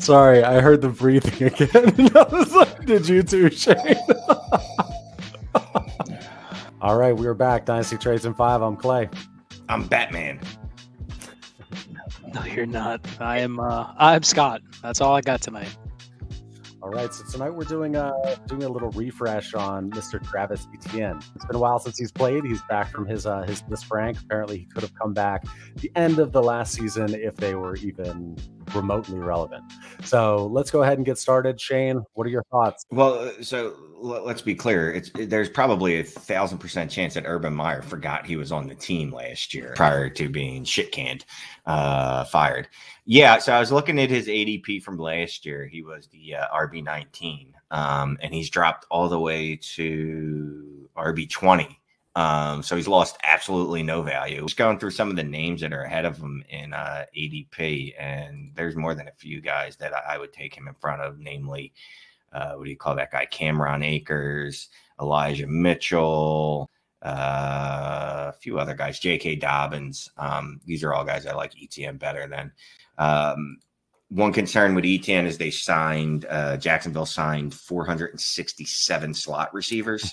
Sorry, I heard the breathing again. I was like, did you too, Shane? All right, we're back. Dynasty Trades in 5. I'm Clay. I'm Batman. No, you're not. I'm Scott. That's all I got tonight. All right, so tonight we're doing a little refresh on Mr. Travis Etienne. It's been a while since he's played. He's back from his list rank. Apparently, he could have come back the end of the last season if they were even remotely relevant. So let's go ahead and get started. Shane, what are your thoughts? Well, so let's be clear. There's probably 1,000% chance that Urban Meyer forgot he was on the team last year prior to being shit canned, fired. Yeah, so I was looking at his ADP from last year. He was the RB19, and he's dropped all the way to RB20. So he's lost absolutely no value. Just going through some of the names that are ahead of him in ADP, and there's more than a few guys that I would take him in front of, namely, what do you call that guy? Cameron Akers, Elijah Mitchell, a few other guys, J.K. Dobbins. These are all guys I like Etienne better than. One concern with Etienne is they signed, Jacksonville signed 467 slot receivers,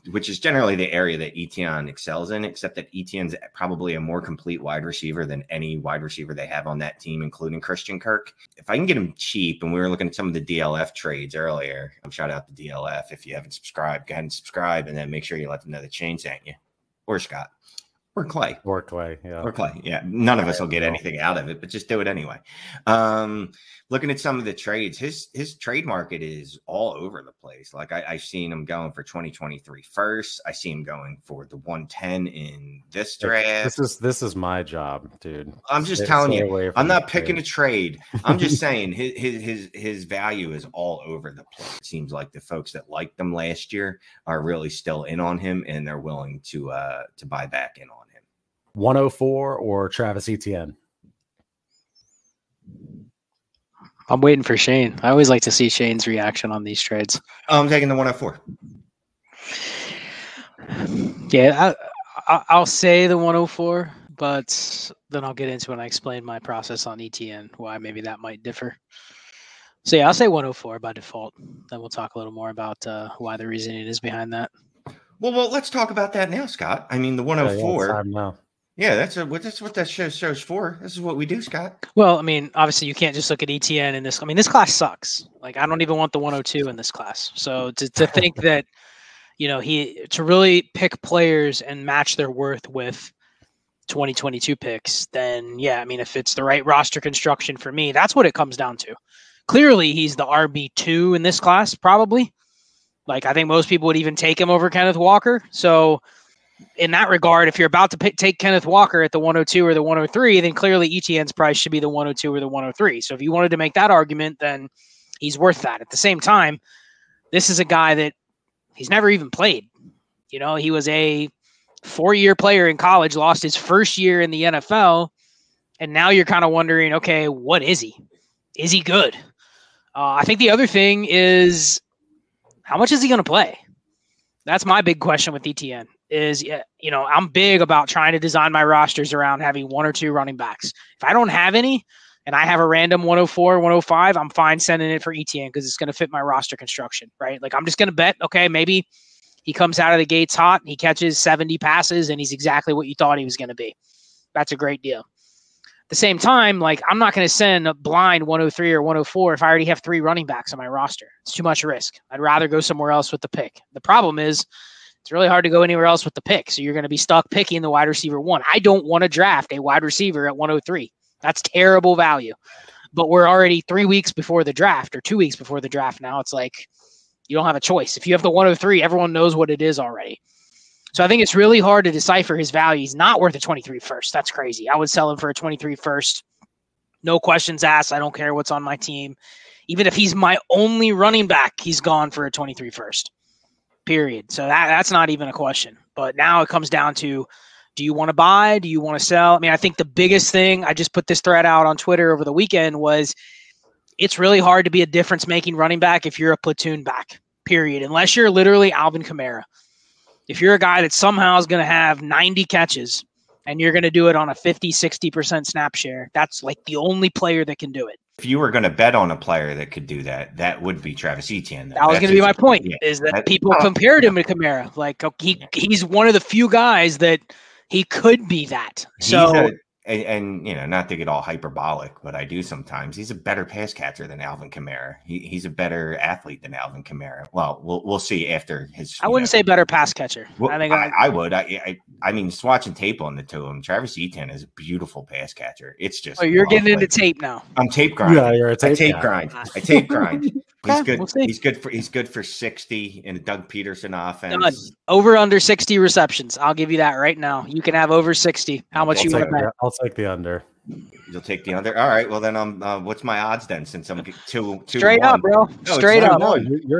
which is generally the area that Etienne excels in, except that Etienne's probably a more complete wide receiver than any wide receiver they have on that team, including Christian Kirk. If I can get him cheap, and we were looking at some of the DLF trades earlier, shout out to DLF. If you haven't subscribed, go ahead and subscribe, and then make sure you let them know the Shane sent you, or Scott. Or Clay. Or Clay, yeah. Or Clay, yeah. None of us will get anything out of it, but just do it anyway. Looking at some of the trades, his trade market is all over the place. Like I've seen him going for 2023 first. I see him going for the 110 in this draft. This is my job, dude. I'm just telling you, I'm not picking a trade. I'm just saying his value is all over the place. It seems like the folks that liked him last year are really still in on him, and they're willing to buy back in on him. 104 or Travis Etienne? I'm waiting for Shane. I always like to see Shane's reaction on these trades. I'm taking the 104. Yeah, I'll say the 104, but then I'll get into when I explain my process on Etienne, why maybe that might differ. So yeah, I'll say 104 by default. Then we'll talk a little more about why the reasoning is behind that. Well, let's talk about that now, Scott. I mean, the 104. Yeah, time now. Yeah, that's what that show's for. This is what we do, Scott. Well, I mean, obviously you can't just look at Etienne in this. I mean, this class sucks. Like, I don't even want the 102 in this class. So to think that, to really pick players and match their worth with 2022 picks, then yeah, I mean, if it's the right roster construction for me, that's what it comes down to. Clearly, he's the RB2 in this class, probably. Like, I think most people would even take him over Kenneth Walker. So in that regard, if you're about to take Kenneth Walker at the 102 or the 103, then clearly Etienne's price should be the 102 or the 103. So if you wanted to make that argument, then he's worth that. At the same time, this is a guy that he's never even played. He was a 4-year player in college, lost his first year in the NFL, and now you're kind of wondering, okay, what is he? Is he good? I think the other thing is, how much is he going to play? That's my big question with Etienne. I'm big about trying to design my rosters around having 1 or 2 running backs. If I don't have any and I have a random 104, 105, I'm fine sending it for Etienne because it's going to fit my roster construction, right? Like, I'm just going to bet, okay, maybe he comes out of the gates hot, he catches 70 passes, and he's exactly what you thought he was going to be. That's a great deal. At the same time, like, I'm not going to send a blind 103 or 104 if I already have 3 running backs on my roster. It's too much risk. I'd rather go somewhere else with the pick. The problem is, it's really hard to go anywhere else with the pick. So you're going to be stuck picking the wide receiver 1. I don't want to draft a wide receiver at 103. That's terrible value. But we're already 3 weeks before the draft or 2 weeks before the draft now. It's like you don't have a choice. If you have the 103, everyone knows what it is already. So I think it's really hard to decipher his value. He's not worth a 23 first. That's crazy. I would sell him for a 23 first. No questions asked. I don't care what's on my team. Even if he's my only running back, he's gone for a 23 first. Period. So that's not even a question. But now it comes down to, do you want to buy? Do you want to sell? I mean, I think the biggest thing, I just put this thread out on Twitter over the weekend, was it's really hard to be a difference-making running back if you're a platoon back, period, unless you're literally Alvin Kamara. If you're a guy that somehow is going to have 90 catches and you're going to do it on a 50-60% snap share, that's like the only player that can do it. If you were going to bet on a player that could do that, that would be Travis Etienne. That was going to be my point, is that people compared him to Kamara. Like he's one of the few guys that he could be that. So and you know, not to get all hyperbolic, but I do sometimes. He's a better pass catcher than Alvin Kamara. He's a better athlete than Alvin Kamara. Well, we'll see after his. I wouldn't say better pass catcher. Well, I would. I mean, just watching tape on the two of them, Travis Etienne is a beautiful pass catcher. It's just. Oh, you're getting into tape now. I'm tape grinding. Yeah, you're a tape grind. I tape grind. He's good. We'll He's good for 60 in a Doug Peterson offense. Done. Over under 60 receptions. I'll give you that right now. You can have over 60. How much you want to bet? I'll take the under. You'll take the under. All right. Well, then what's my odds then? Since I'm two straight up, bro. Straight up.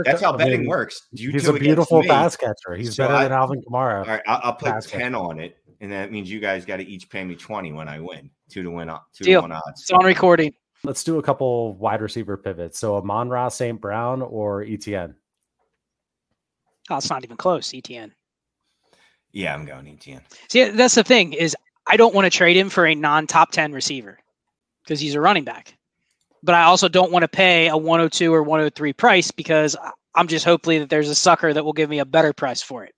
That's how betting works. He's a beautiful pass catcher. He's better than Alvin Kamara. All right. I'll put 10 on it, and that means you guys got to each pay me 20 when I win. 2 to 1 odds. It's on recording. Let's do a couple wide receiver pivots. So Amon-Ra St. Brown or Etienne? Oh, it's not even close, Etienne. Yeah, I'm going Etienne. See, that's the thing is I don't want to trade him for a non-top 10 receiver because he's a running back. But I also don't want to pay a 102 or 103 price because I'm just hopefully that there's a sucker that will give me a better price for it.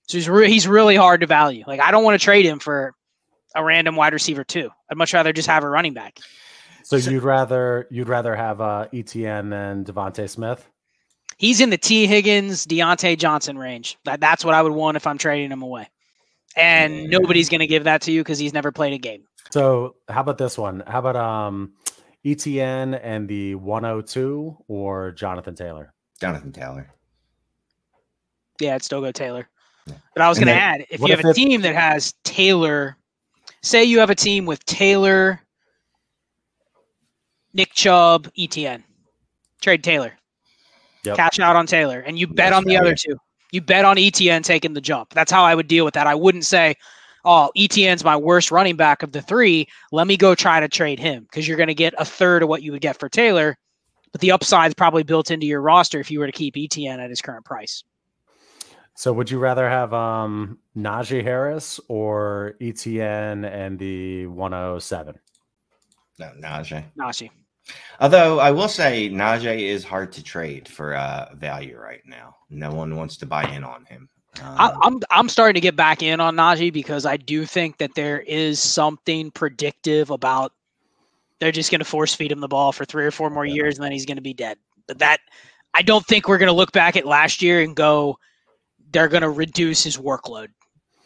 So he's really hard to value. Like I don't want to trade him for a random wide receiver too. I'd much rather just have a running back. So you'd rather have Etienne than Devontae Smith? He's in the T. Higgins, Deontay Johnson range. That's what I would want if I'm trading him away. And nobody's going to give that to you because he's never played a game. So how about this one? How about Etienne and the 102 or Jonathan Taylor? Jonathan Taylor. Yeah, I'd still go Taylor. Yeah. But I was going to add, if you have a team that has Taylor, say you have a team with Taylor, Nick Chubb, Etienne. Trade Taylor. Yep. Cash out on Taylor. And you bet on the other two. You bet on Etienne taking the jump. That's how I would deal with that. I wouldn't say, oh, Etienne's my worst running back of the three. Let me go try to trade him because you're going to get a third of what you would get for Taylor. But the upside is probably built into your roster if you were to keep Etienne at his current price. So would you rather have Najee Harris or Etienne and the 107? No, Najee. Najee. Although I will say Najee is hard to trade for value right now. No one wants to buy in on him. I'm starting to get back in on Najee because I do think that there is something predictive about they're just going to force feed him the ball for 3 or 4 more years and then he's going to be dead. But that I don't think we're going to look back at last year and go, they're going to reduce his workload.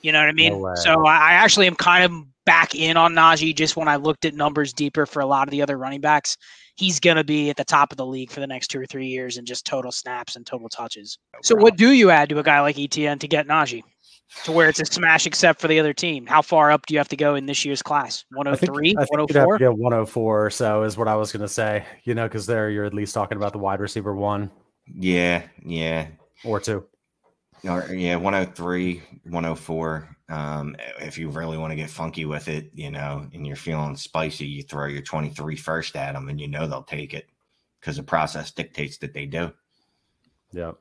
You know what I mean? No, so I actually am kind of back in on Najee just when I looked at numbers deeper for a lot of the other running backs. He's going to be at the top of the league for the next 2 or 3 years in just total snaps and total touches. So what do you add to a guy like Etienne to get Najee to where it's a smash except for the other team? How far up do you have to go in this year's class? 103, 104? You'd have to get 104 or so is what I was going to say, because there you're at least talking about the wide receiver 1. Yeah. Or 2. Or 103, 104. If you really want to get funky with it, and you're feeling spicy, you throw your 23 first at them and they'll take it because the process dictates that they do. Yeah.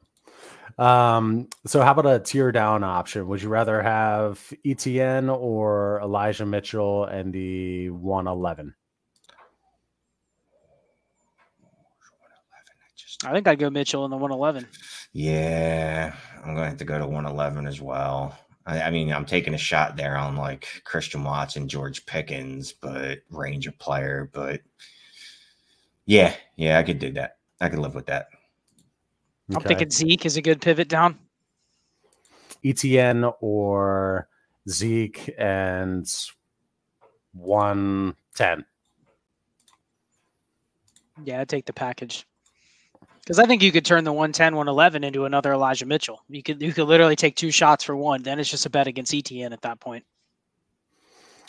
So how about a tier down option? Would you rather have Etienne or Elijah Mitchell and the 111? I think I'd go Mitchell in the 111. Yeah, I'm going to have to go to 111 as well. I mean, I'm taking a shot there on like Christian Watson, George Pickens, but range of player. But yeah, I could do that. I could live with that. Okay. I'm thinking Zeke is a good pivot down. Etienne or Zeke and 110. Yeah, I'd take the package. Because I think you could turn the 110, 111 into another Elijah Mitchell. You could literally take 2 shots for one. Then it's just a bet against Etienne at that point.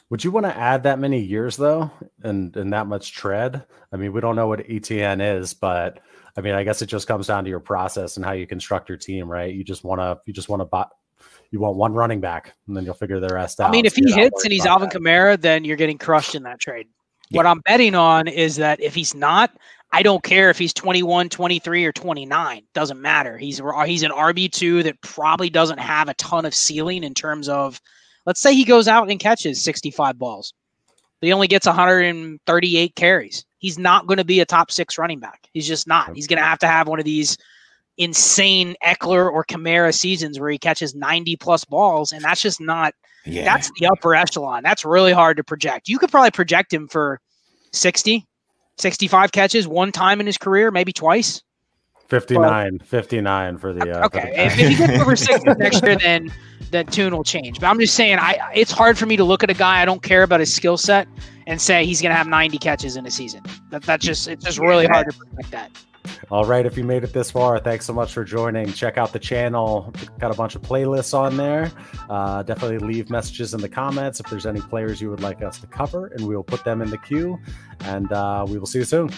Would you want to add that many years though, and that much tread? I mean, we don't know what Etienne is, but I mean, I guess it just comes down to your process and how you construct your team, right? You want one running back, and then you'll figure the rest out. I mean, if he hits and he's Alvin Kamara, then you're getting crushed in that trade. Yeah. What I'm betting on is that if he's not, I don't care if he's 21, 23, or 29. Doesn't matter. He's an RB2 that probably doesn't have a ton of ceiling in terms of Let's say he goes out and catches 65 balls. He only gets 138 carries. He's not going to be a top 6 running back. He's just not. He's going to have one of these insane Eckler or Kamara seasons where he catches 90 plus balls. And that's just not, that's the upper echelon. That's really hard to project. You could probably project him for 60, 65 catches one time in his career, maybe twice. 59 for the okay. If he gets over 60 next year, then that tune will change. But I'm just saying, it's hard for me to look at a guy I don't care about his skill set and say he's going to have 90 catches in a season. It's just really hard to predict that. All right, if you made it this far, thanks so much for joining. Check out the channel. Got a bunch of playlists on there. Definitely leave messages in the comments if there's any players you would like us to cover, and we will put them in the queue. And we will see you soon.